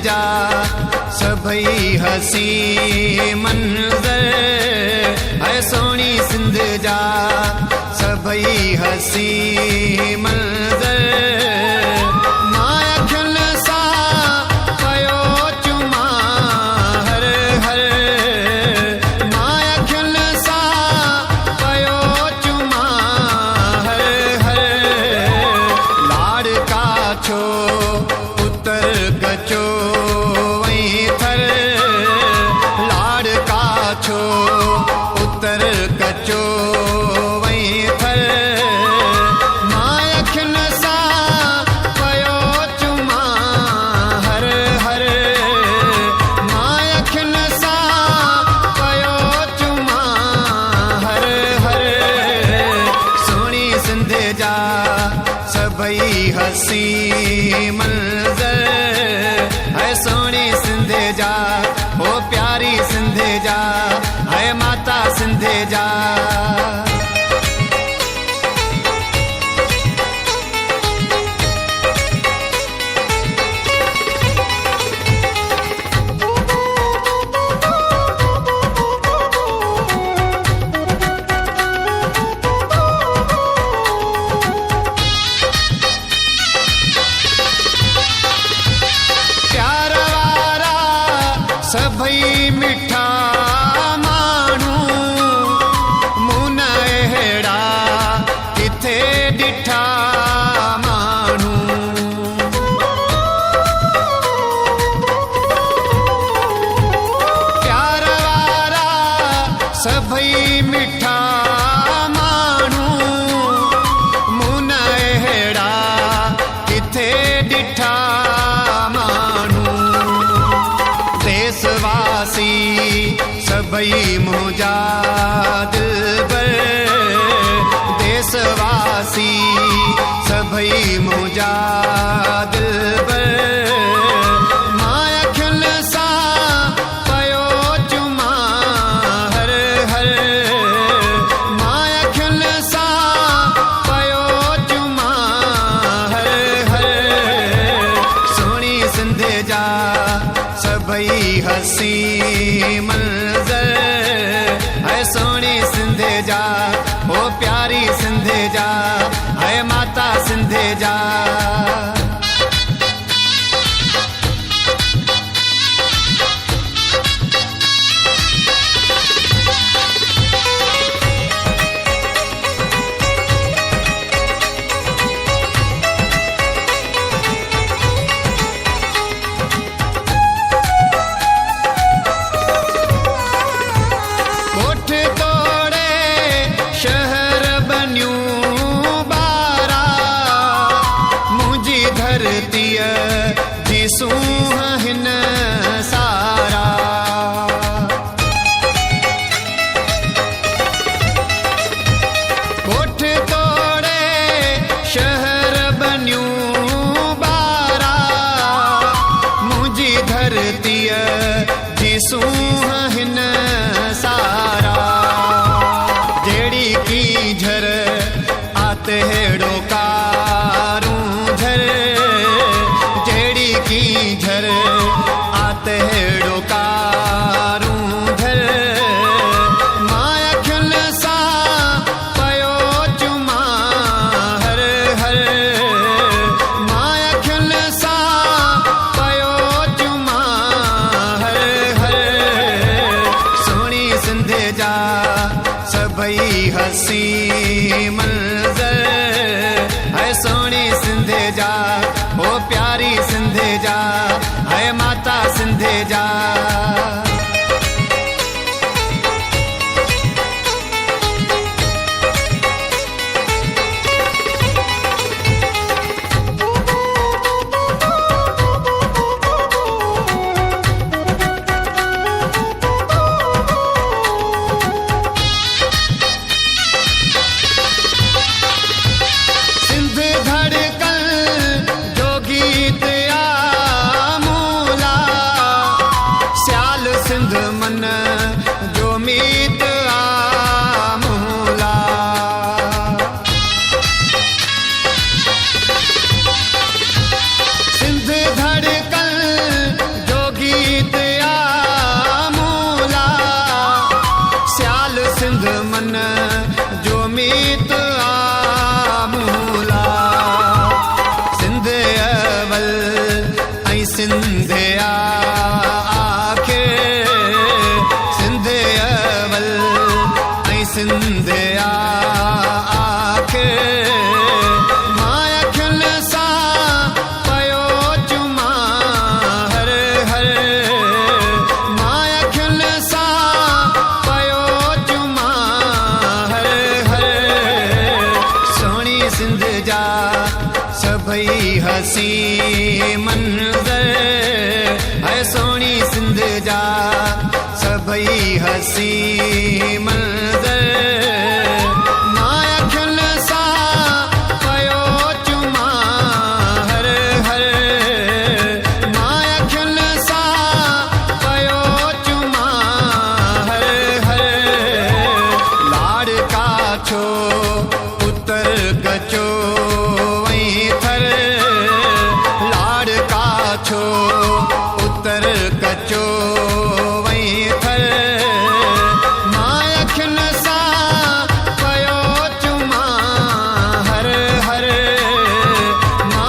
जा सभई हसी मंजर है सोनी सिंध जा सभई हसी मंजर मां अखियुनि सां पयो चुमा हर हर मां अखियुनि सां पयो चुमा हर हर लाड़का छो पुत्र गचो वहीं थर लाड़का छो पुत्र गचो वहीं थर मां अखियुनि सां पयो चुमा हर हर मां अखियुनि सां पयो चुमा हर हर सोणी सिंध जा सभई हसी मंजर है सोणी सिंध जा ओ प्यारी सिंध जा है माता सिंध जा प्यार वारा सभई मिठा माण्हू मूं न अहिड़ा किथे ॾिठा माण्हू प्यार वारा सभई मिठा माण्हू मूं न अहिड़ा किथे ॾिठा देशवासी सभई मुंहिंजा दिलबर देशवासी सभई मुंहिंजा दिलबर मां अखियुनि सां पयो चुमा हर हर मां अखियुनि सां पयो चुमा हर हर सोणी सिंध जा सभई हसी मंजर है सोणी सिंध जा ओ प्यारी सिंध जा है माता सिंध जा कोठ तोड़े शहर बनियूं बारा मुंहिंजी धरतीअ जी सूंह हिन सारा कोठ तोड़े शहर बनियूं बारा मुंहिंजी धरतीअ जी सूंह हिन सारा जेड़ी की झर आते हेड़ो कारूं झर जेड़ी की झर आते हेड़ो कारूं झर मां अखियुनि सां पयो चुमा हर हर मां अखियुनि सां पयो चुमा हर हर सोणी सिंध जा सभई हसी मंजर है सोणी सिंध जा ओ प्यारी सिंध जा है माता सिंध जा मन जो मीत आमूला सिंध अवल ऐं सिंध आखिर सिंध अवल ऐं सिंध आखिर मां अखियुनि सां पयो चुमा हर हर मां अखियुनि सां पयो चुमा हर हर सोणी सिंध जा सभई हसी मंज़र है सोणी सिंध जा सभई हसी मंज़र मां अखियुनि सां पयो चुमा हर हर मां अखियुनि सां पयो चुमा हर हर लाड़का छो पुतर गचो वहीं थर लाड़का छो